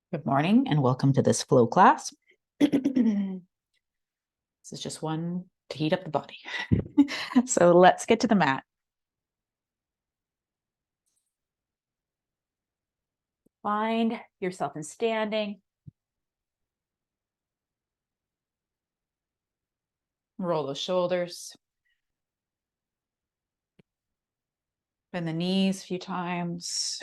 Good morning and welcome to this flow class. This is just one to heat up the body. So let's get to the mat. Find yourself in standing. Roll those shoulders. Bend the knees a few times.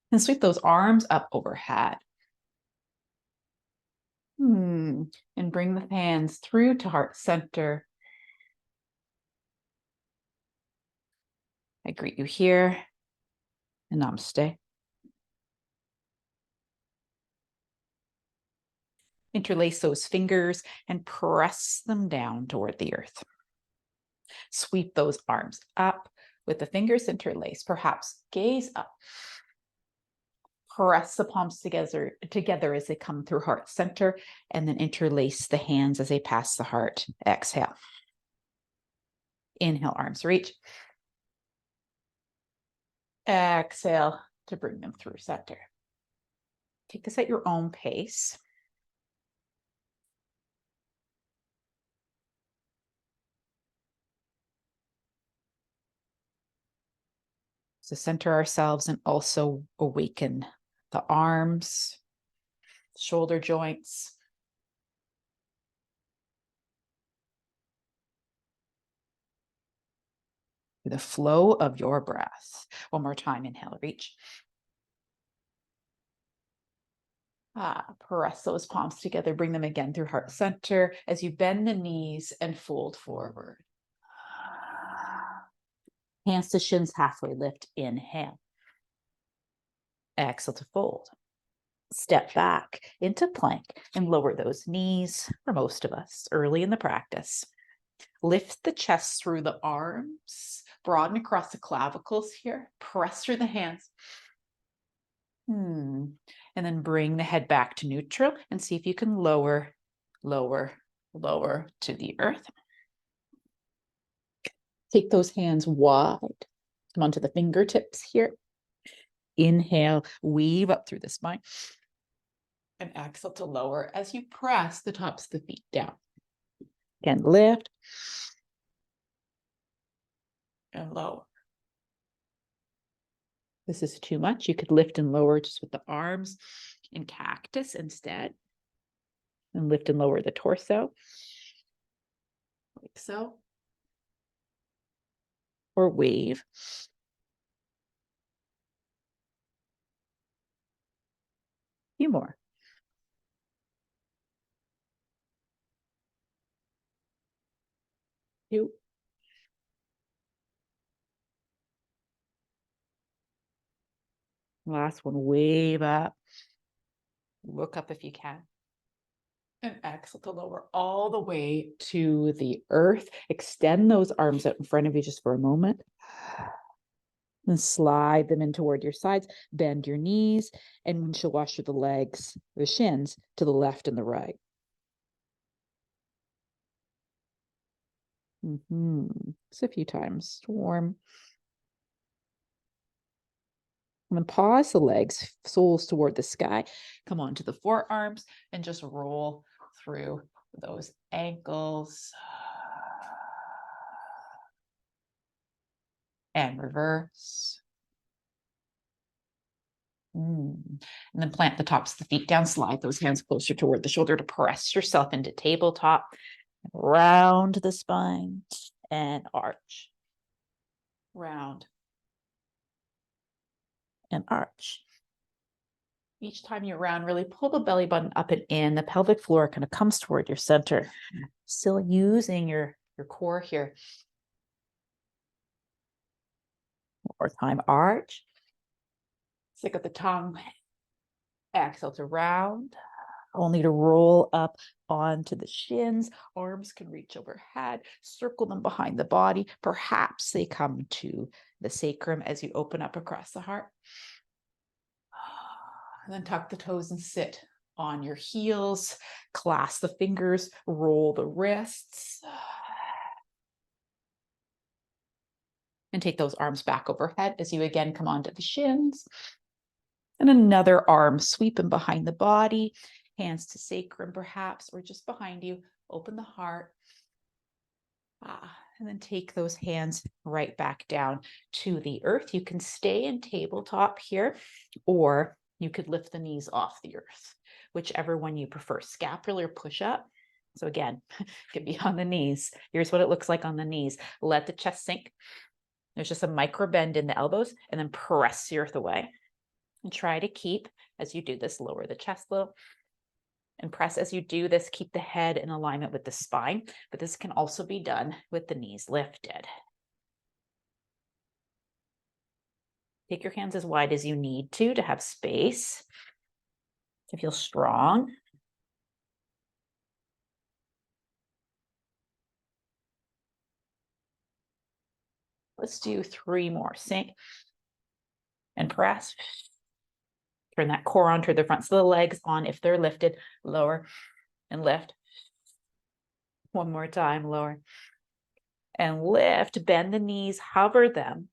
And sweep those arms up overhead. And bring the hands through to heart center. I greet you here. And namaste. Interlace those fingers and press them down toward the earth. Sweep those arms up with the fingers interlaced. Perhaps gaze up. Press the palms together as they come through heart center, and then interlace the hands as they pass the heart. Exhale. Inhale, arms reach. Exhale to bring them through center. Take this at your own pace. So center ourselves and also awaken the arms, shoulder joints. The flow of your breath. One more time, inhale, reach. Press those palms together, bring them again through heart center as you bend the knees and fold forward. Hands to shins, halfway lift, inhale. Exhale to fold. Step back into plank and lower those knees for most of us early in the practice. Lift the chest through the arms, broaden across the clavicles here, press through the hands. And then bring the head back to neutral and see if you can lower to the earth. Take those hands wide. Come onto the fingertips here. Inhale, weave up through the spine. And exhale to lower as you press the tops of the feet down. Again, lift. And lower. This is too much. You could lift and lower just with the arms in cactus instead. And lift and lower the torso. Like so. Or wave. A few more. Two. Last one, wave up. Look up if you can. And exhale to lower all the way to the earth. Extend those arms out in front of you just for a moment. And slide them in toward your sides. Bend your knees and windshield washer the legs, the shins to the left and the right. Just a few times. Storm. And then pause the legs, soles toward the sky. Come on to the forearms and just roll through those ankles. And reverse. And then plant the tops of the feet down, slide those hands closer toward the shoulder to press yourself into tabletop. Round the spine and arch. Round and arch. Each time you round, really pull the belly button up and in. The pelvic floor kind of comes toward your center. Still using your core here. One more time, arch. Stick at the tongue. Exhale to round. Only to roll up onto the shins. Arms can reach overhead. Circle them behind the body. Perhaps they come to the sacrum as you open up across the heart. And then tuck the toes and sit on your heels. Clasp the fingers. Roll the wrists. And take those arms back overhead as you again come onto the shins. And another arm sweeping behind the body, hands to sacrum perhaps, or just behind you. Open the heart. And then take those hands right back down to the earth. You can stay in tabletop here, or you could lift the knees off the earth, whichever one you prefer. Scapular push-up. So again, it can be on the knees. Here's what it looks like on the knees. Let the chest sink. There's just a micro bend in the elbows, and then press the earth away. And try to keep, as you do this, lower the chest a little. And press as you do this, keep the head in alignment with the spine, but this can also be done with the knees lifted. Take your hands as wide as you need to have space, to feel strong. Let's do 3 more. Sink and press. Turn that core onto the front. So the legs on, if they're lifted, lower and lift. One more time, lower and lift. Bend the knees, hover them,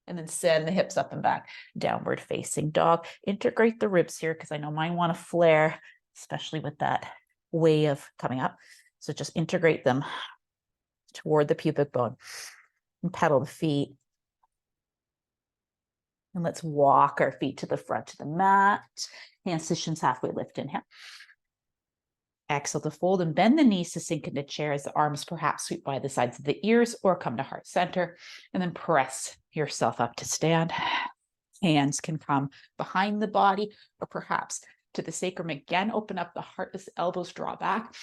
and then send the hips up and back. Downward facing dog. Integrate the ribs here, because I know mine want to flare, especially with that wave coming up. So just integrate them toward the pubic bone and pedal the feet. And let's walk our feet to the front of the mat. Hands to shins halfway, lift, inhale. Exhale to fold and bend the knees to sink into chair as the arms perhaps sweep by the sides of the ears or come to heart center. And then press yourself up to stand. Hands can come behind the body or perhaps to the sacrum. Again, open up the heart as the elbows draw back.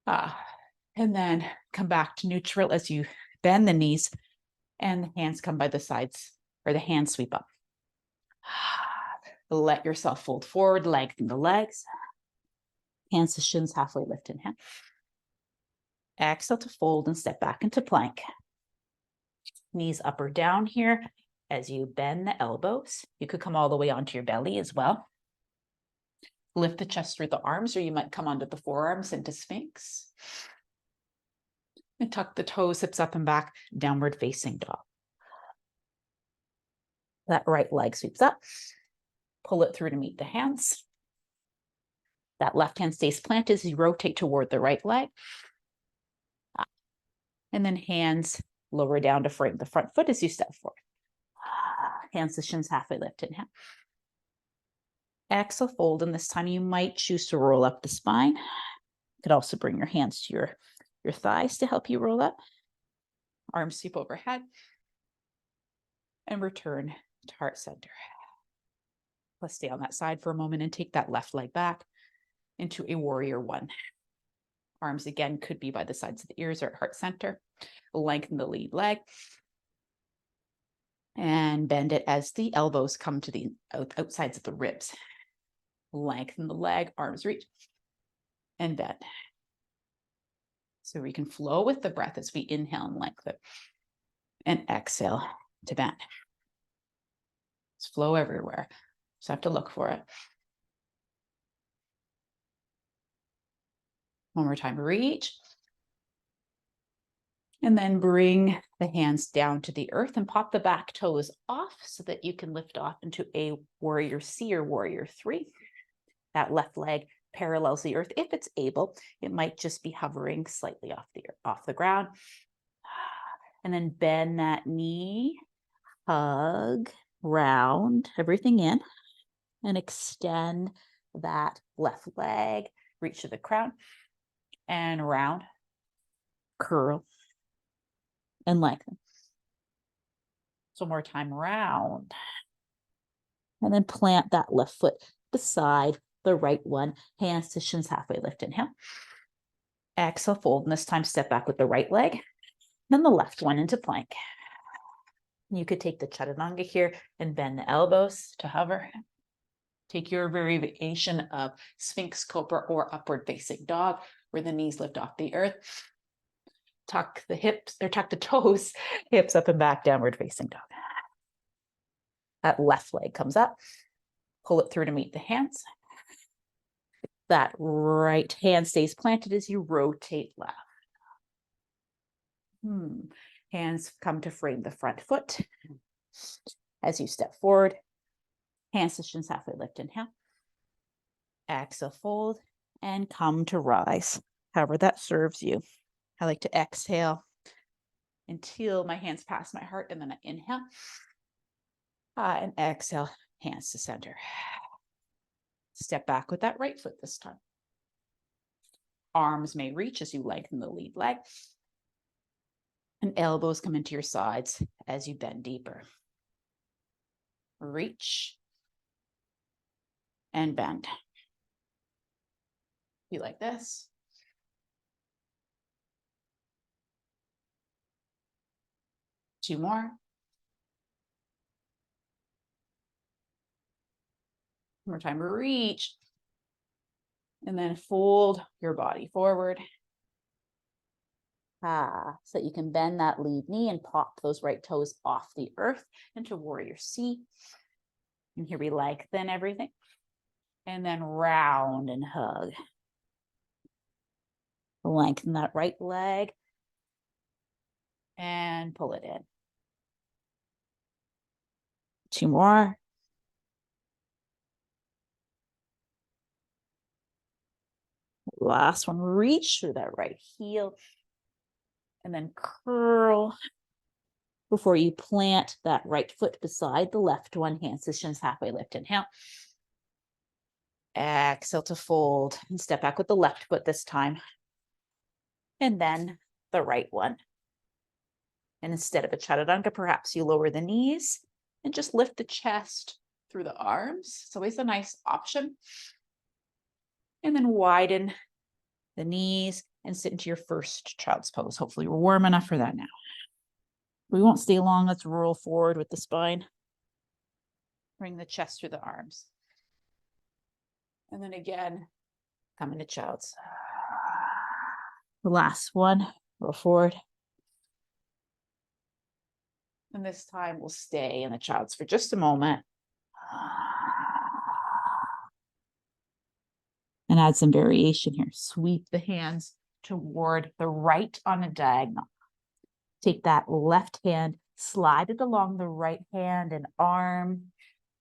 And then come back to neutral as you bend the knees and the hands come by the sides, or the hands sweep up. Let yourself fold forward, lengthen the legs. Hands to shins halfway, lift, inhale. Exhale to fold and step back into plank. Knees up or down here as you bend the elbows. You could come all the way onto your belly as well. Lift the chest through the arms, or you might come onto the forearms into Sphinx. And tuck the toes, hips up and back, downward facing dog. That right leg sweeps up. Pull it through to meet the hands. That left hand stays planted as you rotate toward the right leg. And then hands lower down to frame the front foot as you step forward. Hands to shins halfway, lift, inhale. Exhale, fold, and this time you might choose to roll up the spine. You could also bring your hands to your thighs to help you roll up. Arms sweep overhead. And return to heart center. Let's stay on that side for a moment and take that left leg back into a warrior one. Arms again could be by the sides of the ears or at heart center. Lengthen the lead leg. And bend it as the elbows come to the outsides of the ribs. Lengthen the leg, arms reach, and bend. So we can flow with the breath as we inhale and lengthen. And exhale to bend. It's flow everywhere. Just have to look for it. One more time, reach. And then bring the hands down to the earth and pop the back toes off so that you can lift off into a warrior C or warrior 3. That left leg parallels the earth. If it's able, it might just be hovering slightly off the ground. And then bend that knee, hug, round everything in, and extend that left leg, reach to the crown, and round, curl, and lengthen. So more time, round. And then plant that left foot beside the right one. Hands to shins halfway, lift, inhale. Exhale, fold, and this time step back with the right leg. Then the left one into plank. You could take the chaturanga here and bend the elbows to hover. Take your variation of Sphinx, Cobra, or upward facing dog, where the knees lift off the earth. Tuck the hips, or tuck the toes, hips up and back, downward facing dog. That left leg comes up. Pull it through to meet the hands. That right hand stays planted as you rotate left. Hands come to frame the front foot as you step forward. Hands to shins, halfway lift, inhale. Exhale, fold, and come to rise. However that serves you. I like to exhale until my hands pass my heart, and then I inhale. And exhale, hands to center. Step back with that right foot this time. Arms may reach as you lengthen the lead leg. And elbows come into your sides as you bend deeper. Reach and bend. You like this? Two more. One more time, reach. And then fold your body forward. So that you can bend that lead knee and pop those right toes off the earth into warrior C. And here we lengthen everything. And then round and hug. Lengthen that right leg. And pull it in. Two more. Last one, reach through that right heel. And then curl before you plant that right foot beside the left one. Hands to shins, halfway lift, inhale. Exhale to fold and step back with the left foot this time. And then the right one. And instead of a chaturanga, perhaps you lower the knees and just lift the chest through the arms. It's always a nice option. And then widen the knees and sit into your first child's pose. Hopefully we're warm enough for that now. We won't stay long. Let's roll forward with the spine. Bring the chest through the arms. And then again, come into child's. The last one, roll forward. And this time we'll stay in the child's for just a moment. And add some variation here. Sweep the hands toward the right on a diagonal. Take that left hand, slide it along the right hand and arm,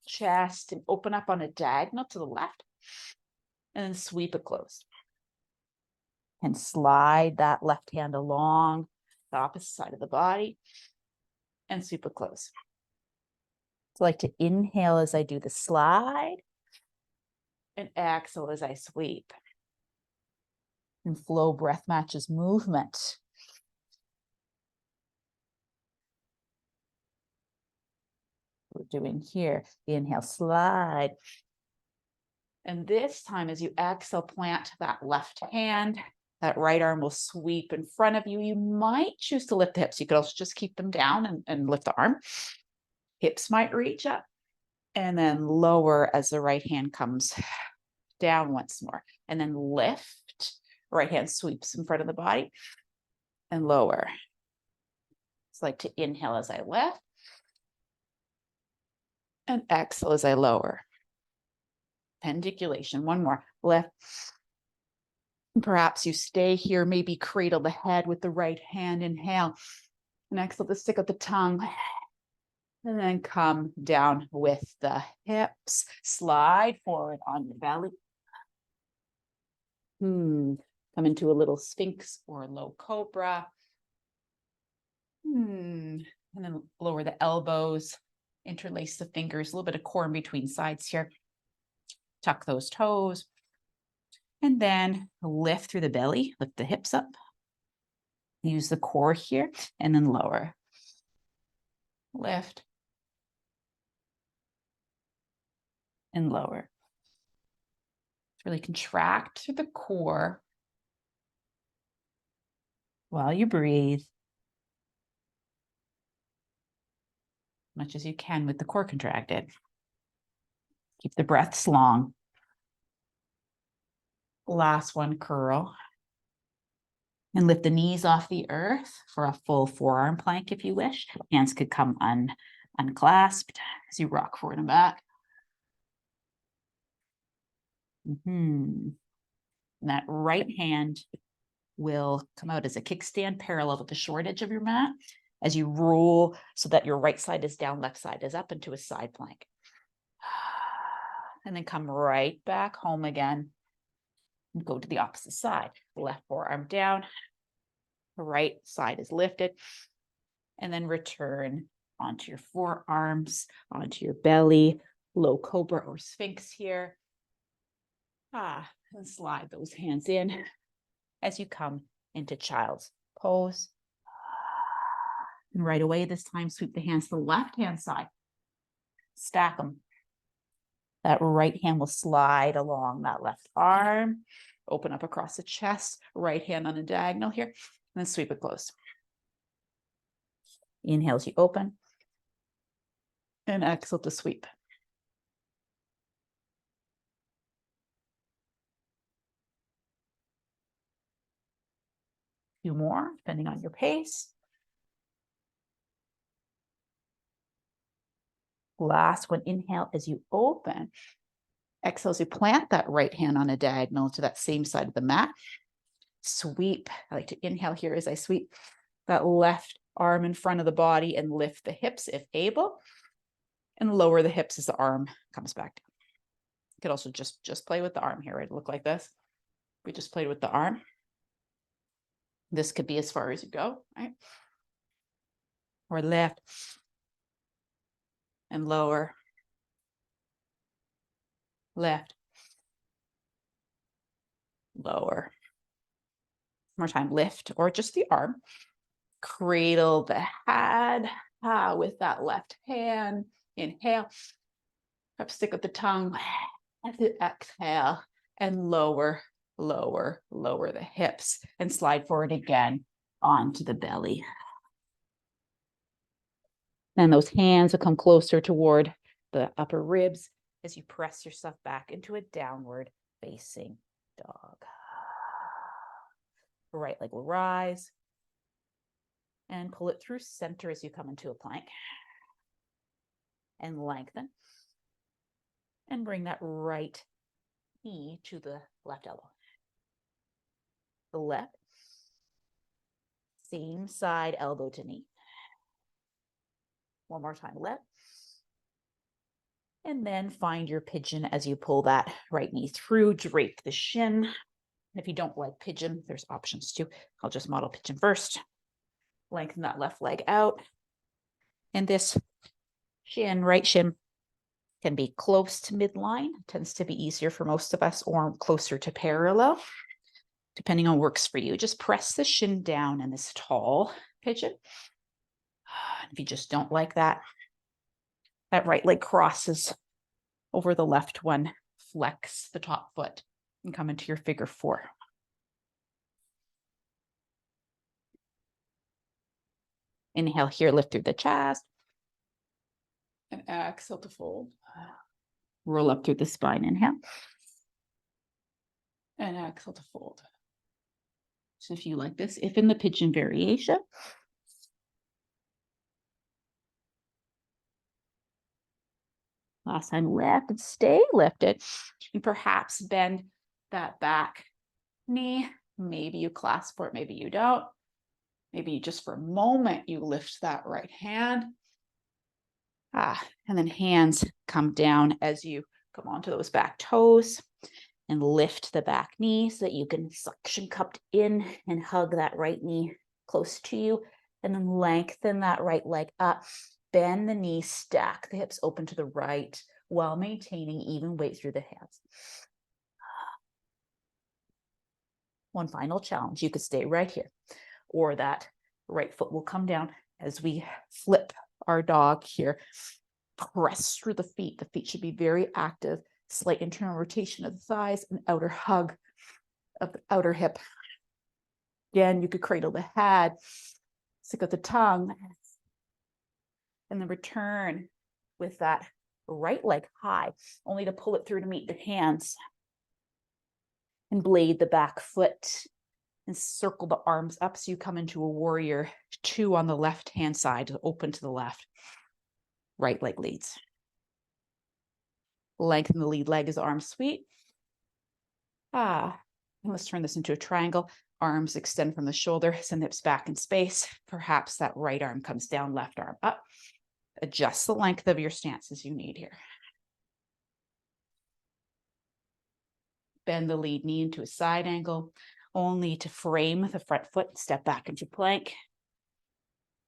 chest, and open up on a diagonal to the left. And then sweep it closed. And slide that left hand along the opposite side of the body and sweep it closed. So I like to inhale as I do the slide and exhale as I sweep. And flow breath matches movement. We're doing here, the inhale, slide. And this time as you exhale, plant that left hand. That right arm will sweep in front of you. You might choose to lift the hips. You could also just keep them down and lift the arm. Hips might reach up and then lower as the right hand comes down once more. And then lift. Right hand sweeps in front of the body and lower. It's like to inhale as I lift and exhale as I lower. Pendiculation. One more. Lift. Perhaps you stay here, maybe cradle the head with the right hand, inhale, and exhale to stick out the tongue, and then come down with the hips, slide forward on the belly. Come into a little sphinx or low cobra. And then lower the elbows, interlace the fingers, a little bit of core in between sides here. Tuck those toes. And then lift through the belly, lift the hips up. Use the core here, and then lower. Lift. And lower. Really contract through the core while you breathe. Much as you can with the core contracted. Keep the breaths long. Last one, curl. And lift the knees off the earth for a full forearm plank if you wish. Hands could come unclasped as you rock forward and back. And that right hand will come out as a kickstand parallel with the short edge of your mat as you roll so that your right side is down, left side is up into a side plank. And then come right back home again. And go to the opposite side. Left forearm down. Right side is lifted. And then return onto your forearms, onto your belly, low cobra or sphinx here. And slide those hands in as you come into child's pose. And right away, this time, sweep the hands to the left-hand side. Stack them. That right hand will slide along that left arm. Open up across the chest. Right hand on a diagonal here. And then sweep it close. Inhale as you open. And exhale to sweep. Few more, depending on your pace. Last one, inhale as you open. Exhale as you plant that right hand on a diagonal to that same side of the mat. Sweep. I like to inhale here as I sweep that left arm in front of the body and lift the hips if able. And lower the hips as the arm comes back down. You could also just play with the arm here, right? Look like this. We just played with the arm. This could be as far as you go, right? Or lift and lower. Lift. Lower. More time, lift, or just the arm. Cradle the head with that left hand. Inhale. Perhaps stick with the tongue. As you exhale and lower, lower, lower the hips and slide forward again onto the belly. Then those hands will come closer toward the upper ribs as you press yourself back into a downward facing dog. Right leg will rise and pull it through center as you come into a plank. And lengthen. And bring that right knee to the left elbow. The left, same side, elbow to knee. One more time, left. And then find your pigeon as you pull that right knee through, drape the shin. And if you don't like pigeon, there's options too. I'll just model pigeon first. Lengthen that left leg out. And this shin, right shin, can be close to midline. Tends to be easier for most of us, or closer to parallel, depending on what works for you. Just press the shin down in this tall pigeon. If you just don't like that, that right leg crosses over the left one. Flex the top foot and come into your figure four. Inhale here, lift through the chest. And exhale to fold. Roll up through the spine, inhale. And exhale to fold. So if you like this, if in the pigeon variation, last time lift and stay lifted. And perhaps bend that back knee. Maybe you clasp for it, maybe you don't. Maybe just for a moment, you lift that right hand. And then hands come down as you come onto those back toes and lift the back knee so that you can suction cupped in and hug that right knee close to you. And then lengthen that right leg up. Bend the knee, stack the hips open to the right while maintaining even weight through the hands. One final challenge. You could stay right here, or that right foot will come down as we flip our dog here. Press through the feet. The feet should be very active. Slight internal rotation of the thighs and outer hug of the outer hip. Again, you could cradle the head, stick with the tongue, and then return with that right leg high, only to pull it through to meet the hands. And blade the back foot and circle the arms up so you come into a warrior two on the left-hand side, open to the left. Right leg leads. Lengthen the lead leg as arms sweep. And let's turn this into a triangle. Arms extend from the shoulder, send hips back in space. Perhaps that right arm comes down, left arm up. Adjust the length of your stance as you need here. Bend the lead knee into a side angle, only to frame the front foot, step back into plank.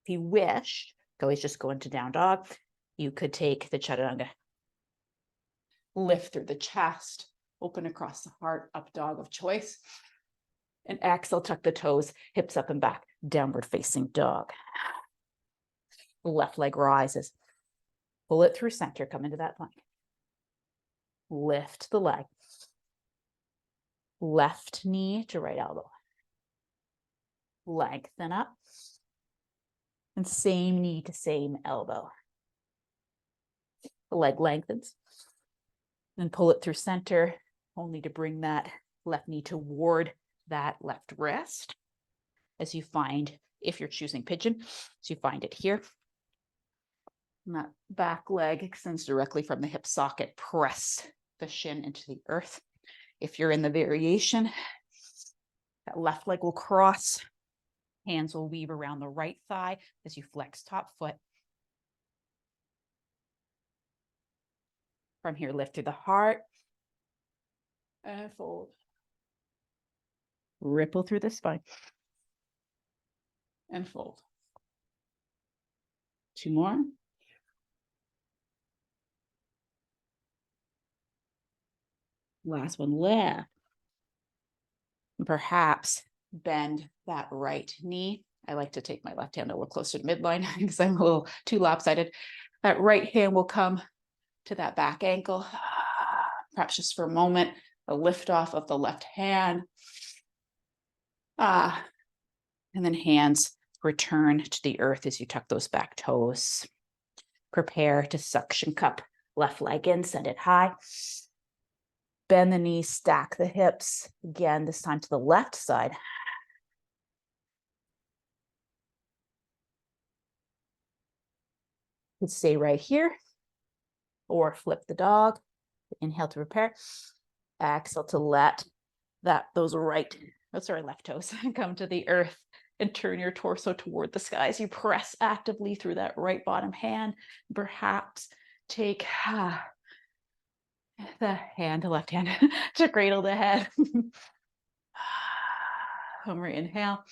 If you wish, you always just go into down dog. You could take the chaturanga, lift through the chest, open across the heart, up dog of choice. And exhale, tuck the toes, hips up and back, downward facing dog. Left leg rises. Pull it through center, come into that plank. Lift the leg. Left knee to right elbow. Lengthen up. And same knee to same elbow. The leg lengthens. And pull it through center, only to bring that left knee toward that left wrist. As you find, if you're choosing pigeon, so you find it here. And that back leg extends directly from the hip socket. Press the shin into the earth. If you're in the variation, that left leg will cross. Hands will weave around the right thigh as you flex top foot. From here, lift through the heart. And fold. Ripple through the spine. And fold. 2 more. Last one, left. Perhaps bend that right knee. I like to take my left hand a little closer to midline because I'm a little too lopsided. That right hand will come to that back ankle. Perhaps just for a moment, a lift off of the left hand. And then hands return to the earth as you tuck those back toes. Prepare to suction cup left leg in, send it high. Bend the knees, stack the hips. Again, this time to the left side. You could stay right here or flip the dog. Inhale to prepare. Exhale to let those left toes come to the earth and turn your torso toward the sky as you press actively through that right bottom hand. Perhaps take the left hand to cradle the head. Homer inhale.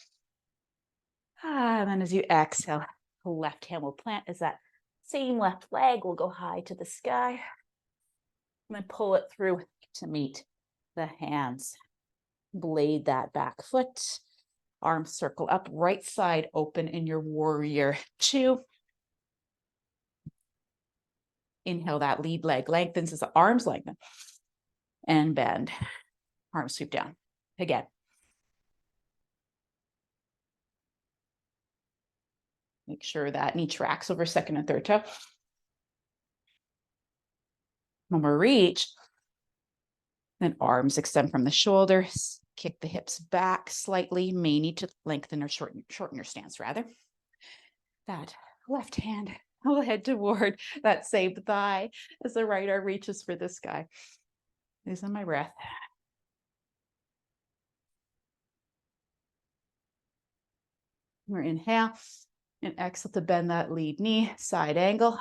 And then as you exhale, the left hand will plant as that same left leg will go high to the sky. And then pull it through to meet the hands. Blade that back foot. Arms circle up, right side open in your warrior 2. Inhale, that lead leg lengthens as the arms lengthen. And bend. Arms sweep down. Again. Make sure that knee tracks over second and third toe. When we reach, then arms extend from the shoulders. Kick the hips back slightly. May need to lengthen or shorten your stance rather. That left hand will head toward that same thigh as the right arm reaches for the sky. Losing my breath. We're inhale and exhale to bend that lead knee, side angle.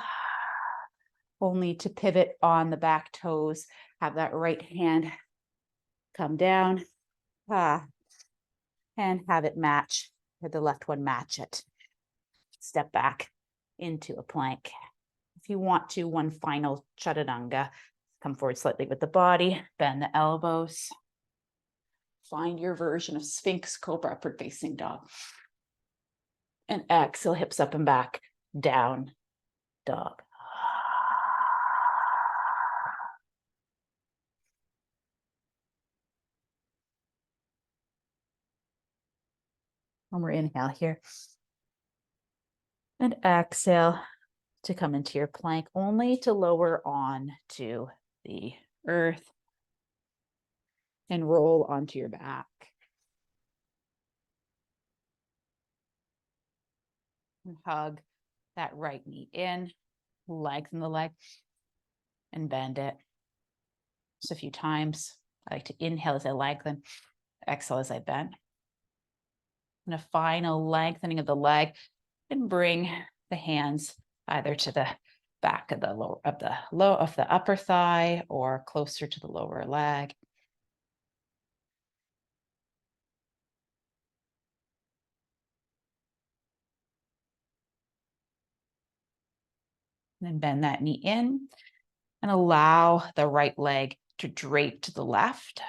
Only to pivot on the back toes. Have that right hand come down. And have it match, or the left one match it. Step back into a plank. If you want to, one final chaturanga. Come forward slightly with the body, bend the elbows. Find your version of Sphinx Cobra, upward facing dog. And exhale, hips up and back, down dog. One more inhale here. And exhale to come into your plank, only to lower on to the earth and roll onto your back. And hug that right knee in, lengthen the leg, and bend it. Just a few times. I like to inhale as I lengthen, exhale as I bend. And a final lengthening of the leg, and bring the hands either to the back of the upper thigh or closer to the lower leg. then bend that knee in and allow the right leg to drape to the left.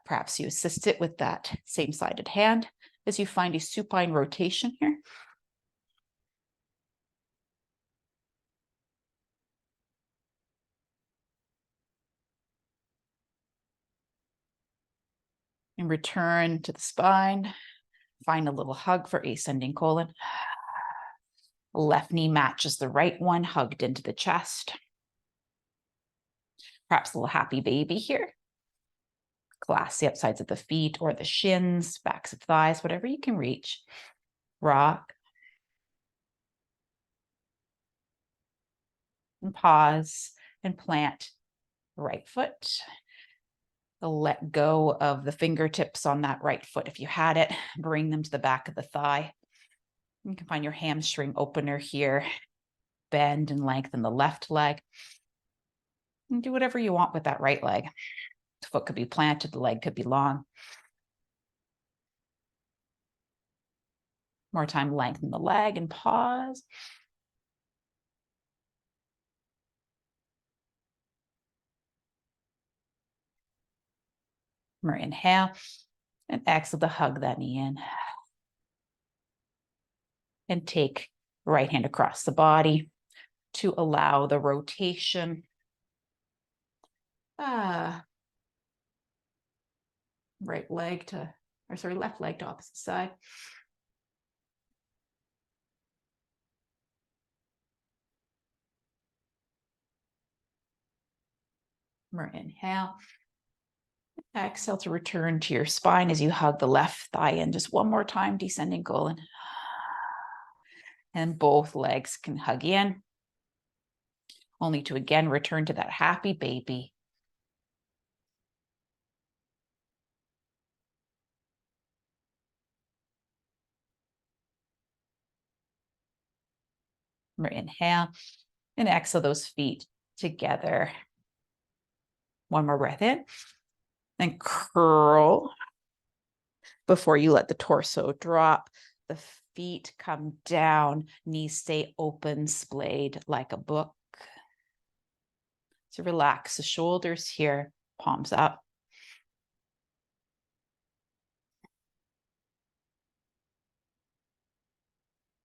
Perhaps you assist it with that same-sided hand as you find a supine rotation here. And return to the spine. Find a little hug for ascending colon. Left knee matches the right one, hugged into the chest. Perhaps a little happy baby here. Clasp the upsides of the feet or the shins, backs of thighs, whatever you can reach. Rock. And pause and plant right foot. Let go of the fingertips on that right foot if you had it. Bring them to the back of the thigh. You can find your hamstring opener here. Bend and lengthen the left leg. And do whatever you want with that right leg. The foot could be planted, the leg could be long. More time, lengthen the leg and pause. More inhale and exhale to hug that knee in. And take right hand across the body to allow the rotation. Right leg to, left leg to opposite side. More inhale. Exhale to return to your spine as you hug the left thigh in just one more time, descending colon. And both legs can hug in, only to again return to that happy baby. More inhale and exhale those feet together. One more breath in and curl before you let the torso drop. The feet come down, knees stay open, splayed like a book. So relax the shoulders here, palms up.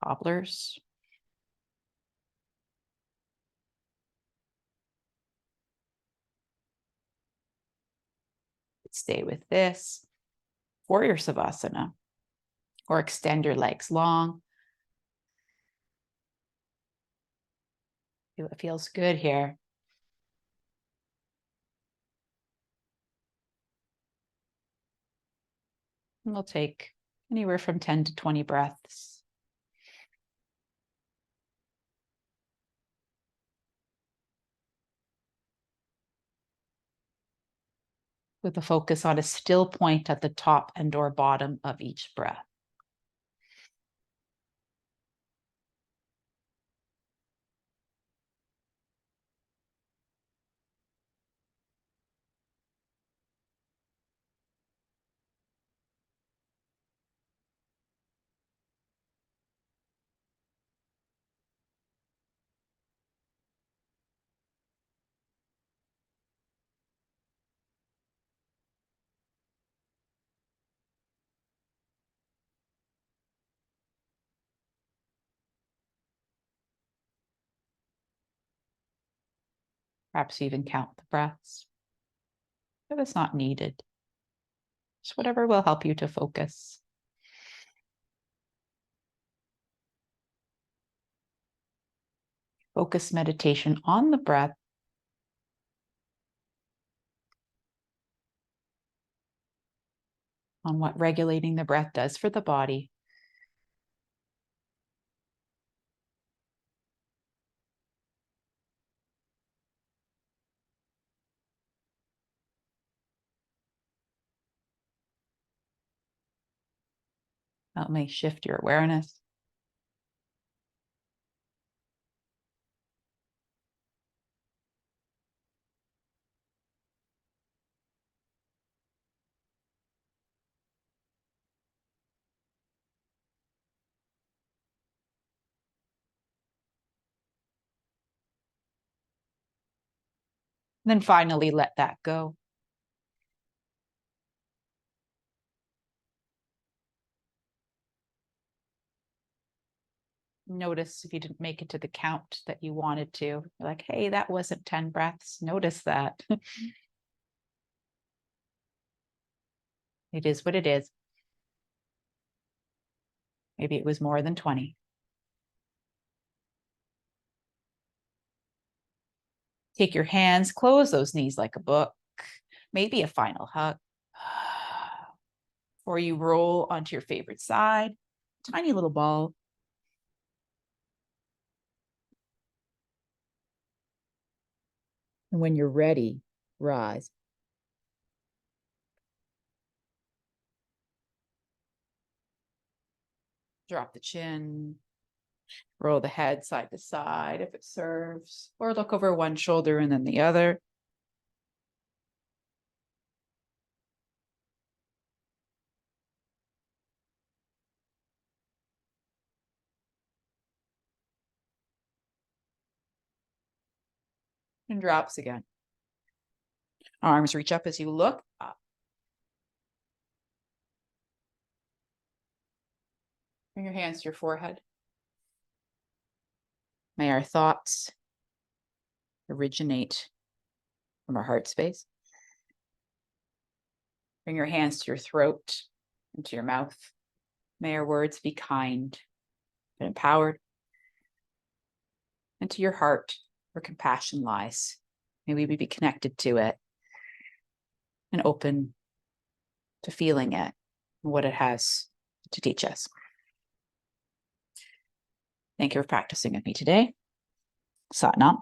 Cobblers. Stay with this. Warrior Savasana, or extend your legs long. See what feels good here. And we'll take anywhere from 10 to 20 breaths. With a focus on a still point at the top and or bottom of each breath. Perhaps even count the breaths, but it's not needed. Just whatever will help you to focus. Focus meditation on the breath. On what regulating the breath does for the body. That may shift your awareness. And then finally, let that go. Notice if you didn't make it to the count that you wanted to. You're like, hey, that wasn't 10 breaths. Notice that. It is what it is. Maybe it was more than 20. Take your hands, close those knees like a book, maybe a final hug. Or you roll onto your favorite side, tiny little ball. And when you're ready, rise. Drop the chin, roll the head side to side if it serves, or look over one shoulder and then the other. And drops again. Arms reach up as you look up. Bring your hands to your forehead. May our thoughts originate from our heart space. Bring your hands to your throat and to your mouth. May our words be kind and empowered. And to your heart, where compassion lies. May we be connected to it and open to feeling it and what it has to teach us. Thank you for practicing with me today. Sat Nam.